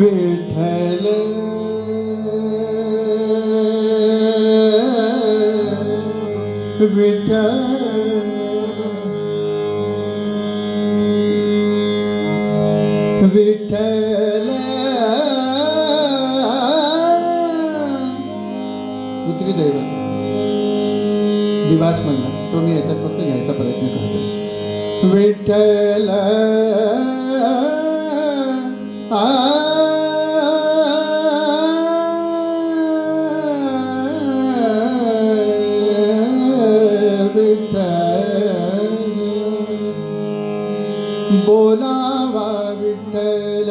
विठ्ठल विठ्ठल उतरी दैवत दिवास म्हणला तो मी याच्यात फक्त घ्यायचा प्रयत्न करतो. विठ्ठल बोलावा विठ्ठल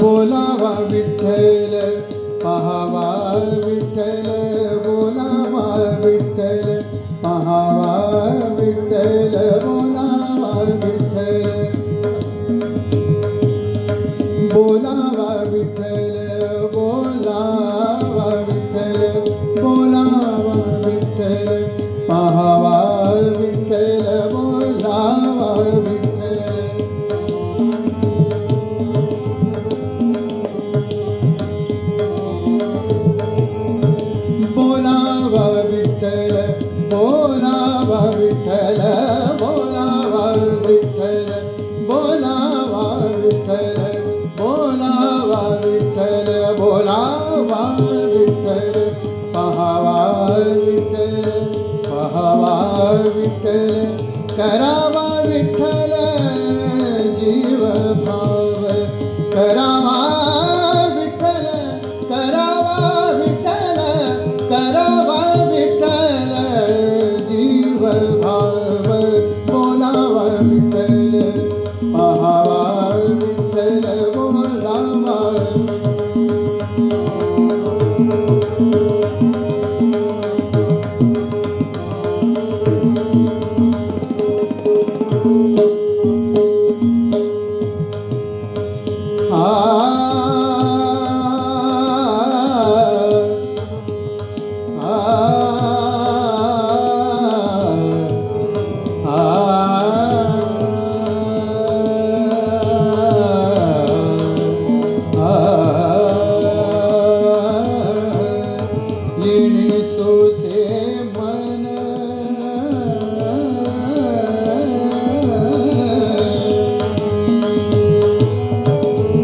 बोलावा विठ्ठल पाहावा विठ्ठल बोलावा विठ्ठल पाहावा विठ्ठल बोलावा विठ्ठल बोलावा विठ्ठल बोलावा विठ्ठल बोलावा विठ्ठल पाहावा विठ्ठल बोलावा विठ्ठल बोलावा विठ्ठल बोलावा विठ्ठल बोलावा विठ्ठल बोलावा विठ्ठल बोलावा विठ्ठल बोलावा विठ्ठल पाहावा विठ्ठल पाहावा विठ्ठल करावा विठ्ठल जीव भाव करावा विठ्ठल करावा विठ्ठल करावा विठ्ठल जीव भाव बोलावा विठ्ठल पाहावा विठ्ठल बोलावा येणे सोसे मन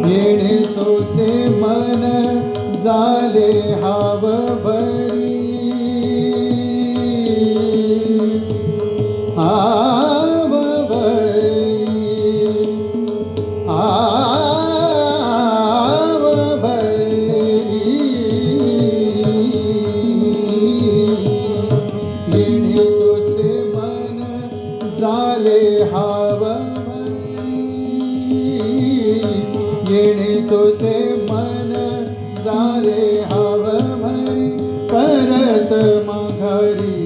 येणे सोसे मन झाले हाव भरी हाव भरी हाव भरी येणे सोसे मन झाले हाव भरी येणे सोसे मन झाले हाव भरी परत माघारी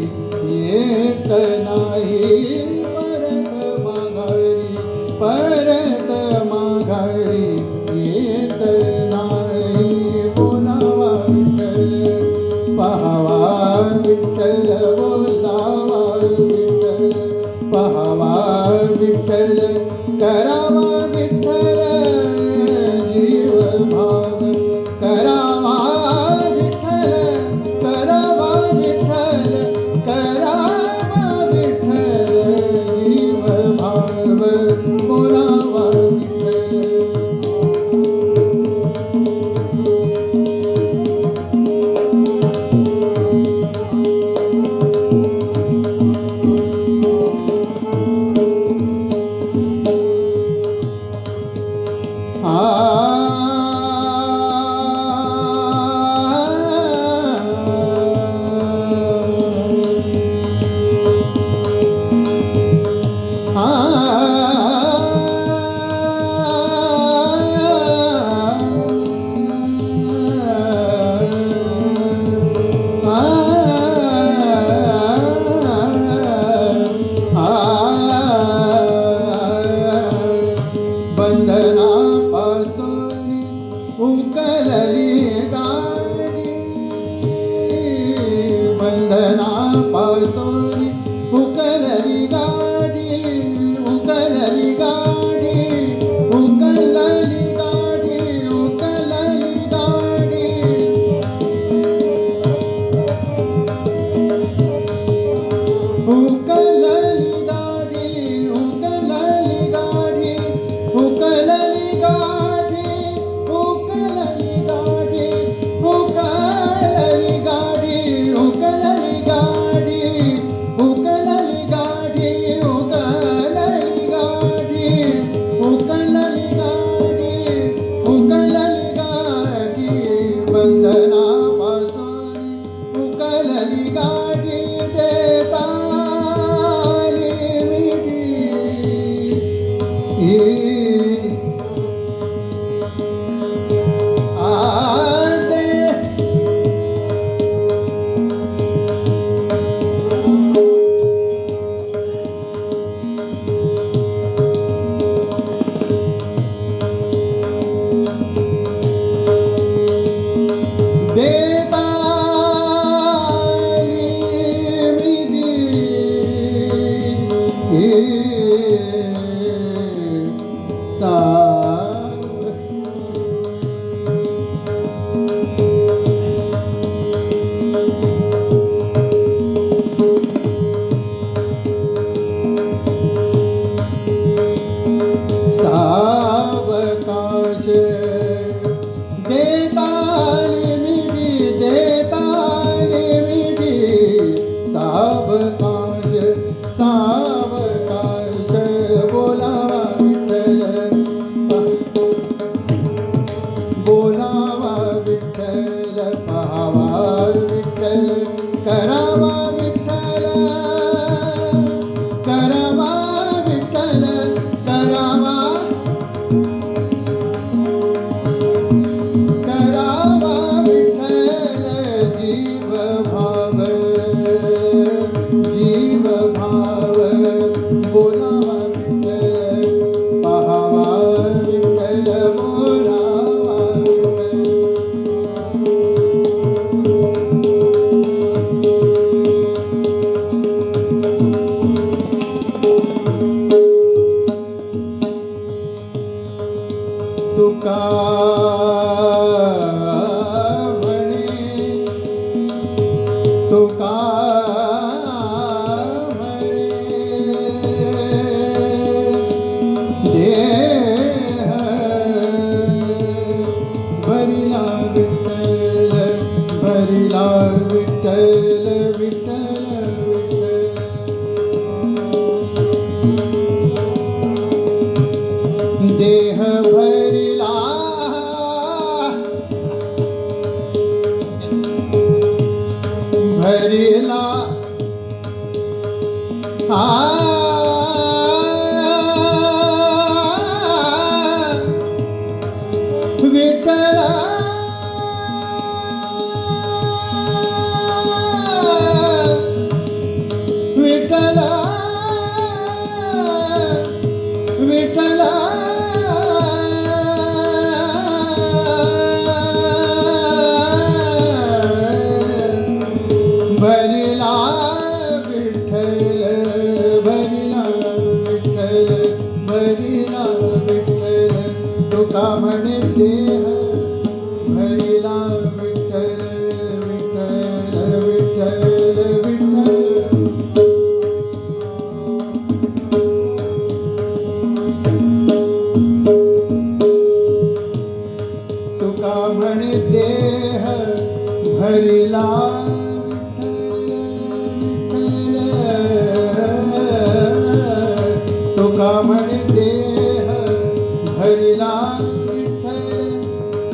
येत नाही परत माघारी येत नाही बोलावा विठ्ठल पाहावा विठ्ठल बोलावा विठ्ठल पाहावा विठ्ठल करावा विठ्ठल जीव भाव उकलली गाडी बंधनापासून उकलली गाडी उकलली गाडी उकलली गाडी उकलली गाडी उकलली गाडी उकलली गाडी उकलली गाडी उकलली गाडी उकलली गाडी उकलली गाडी उकलली गाडी उकलली गाडी उकलली गाडी उकलली गाडी बंधनापासून उकलली गाडी देताली मिठी आदे देताली मिठी सा सावकाश देताली मिठी सावकाश सावकाश बोलावा विठ्ठल बोलावा विठ्ठल पाहावा विठ्ठल करावा विठ्ठल करावा विठ्ठल करावा करावा विठ्ठल जीव भाव बोलावा विठ्ठल पाहावा विठ्ठल बोलावा तुका म्हणे तुका देह भरिला विठ्ठल भरिला विठ्ठल विठ्ठल विठ्ठल देह भरिला भरिला विठ्ठल विठ्ठल विठ्ठल भरिला विठ्ठल भरिला विठ्ठल भरिला विठ्ठल तुका म्हणे देह भरिला विठ्ठल विठ्ठल विठ्ठल विठ्ठल तुका म्हणे देह भरिला तुका म्हणे देह भरिला विठ्ठल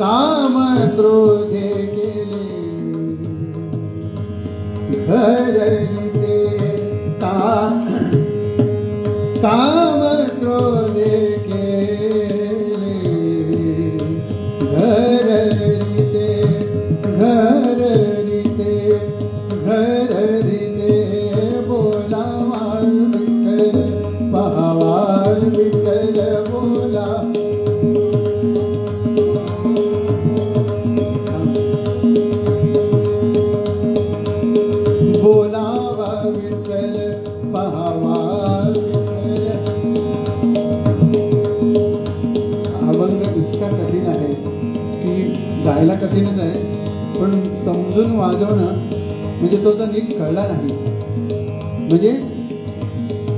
काम क्रोधे केले घरली काम क्रोधे केले घरली घरली बोलावा विठ्ठल पाहावा विठ्ठल बोला गायला कठीणच आहे, पण समजून वाजवणं म्हणजे तो तर नीट कळला नाही. म्हणजे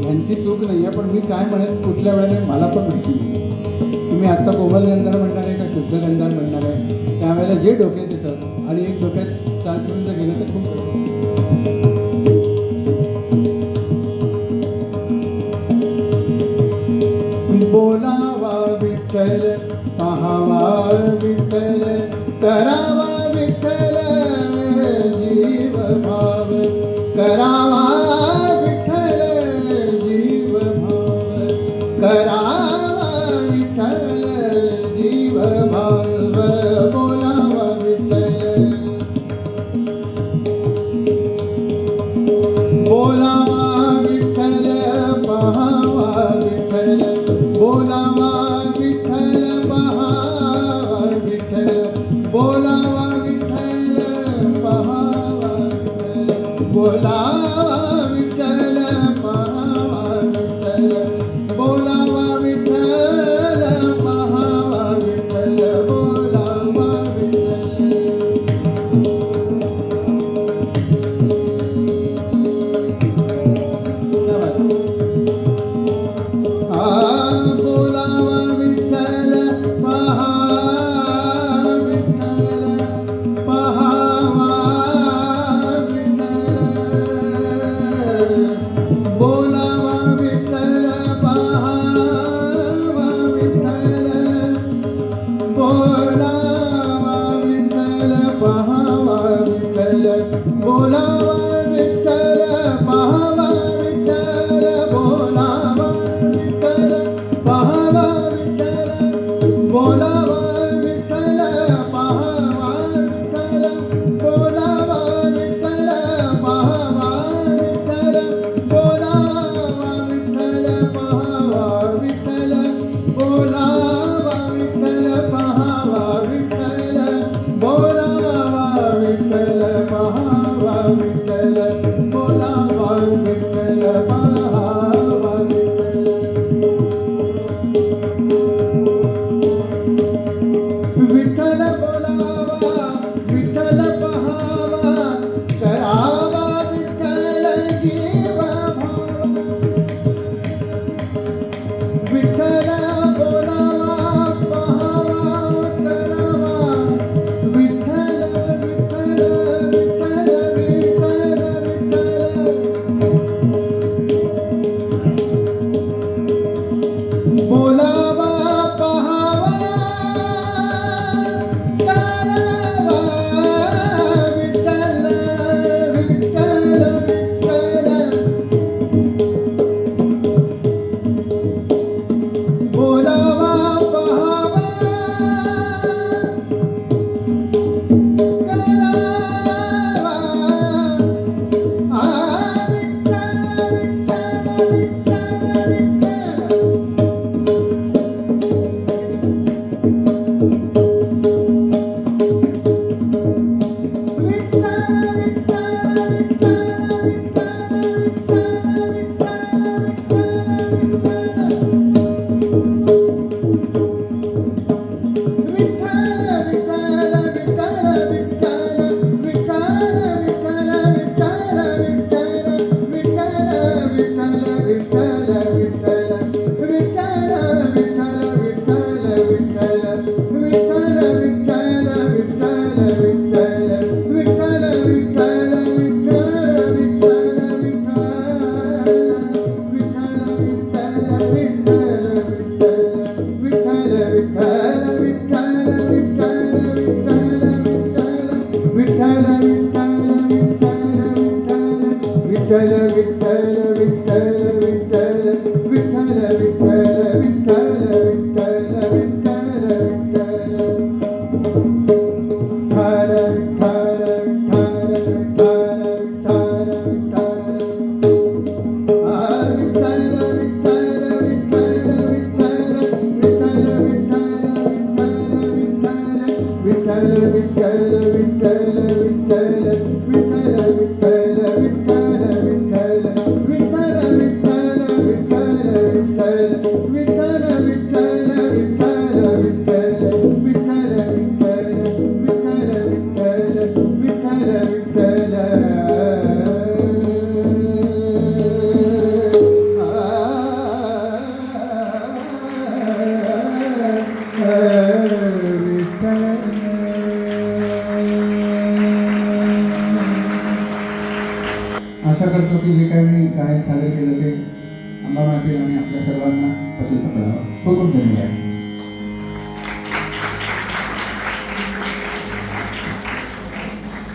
यांची चूक नाही आहे, पण मी काय म्हणत कुठल्या वेळेला मला पण माहिती नाही. तुम्ही आत्ता कोमल गंधार म्हणणार आहे का शुद्ध गंधार म्हणणार आहे, त्यावेळेला जे डोक्यात येतं आणि एक डोक्यात चाल करून जर गेलं तर खूप बरं. बोलावा विठ्ठल, पाहावा विठ्ठल, करावा विठ्ठल जीव भाव, करावा विठ्ठल जीव भाव, करावा विठ्ठल जीव भाव, बोलावा विठ्ठल, बोलावा विठ्ठल, पाहावा विठ्ठल, बोलावा विठ्ठल, पाहावा विठ्ठल, बोलावा विठ्ठल, पाहावा विठ्ठल, बोलावा विठ्ठल, पाहावा विठ्ठल, बोलावा विठ्ठल, पाहावा विठ्ठल, बोलावा विठ्ठल. बोलावा विठ्ठल, पाहावा विठ्ठल, पाहावा विठ्ठल, बोलावा विठ्ठल, पाहावा विठ्ठल, बोलावा विठ्ठल, पाहावा विठ्ठल, बोलावा विठ्ठल, पाहावा विठ्ठल, बोलावा विठ्ठल, पाहावा विठ्ठल, बोलावा विठ्ठल, पाहावा विठ्ठल, बोलावा विठ्ठल, पाहावा विठ्ठल, बोलावा विठ्ठल, पाहावा विठ्ठल, बोलावा विठ्ठल, पाहावा विठ्ठल, बोलावा विठ्ठल, पाहावा विठ्ठल, बोलावा विठ्ठल, पाहावा विठ्ठल. विठ्ठल बोलावा, विठ्ठल पाहावा, करावा विठ्ठल जीव भावा, विठ्ठल बोलावा, पाहावा, करावा, विठ्ठल विठ्ठल विठ्ठल विठ्ठल विठ्ठल, बोलावा, पाहावा, आशा करतो की जे काय मी गायन सादर केलं ते अंबा मातेने आणि आपल्या सर्वांना पसंत पडावं. खूप खूप धन्यवाद.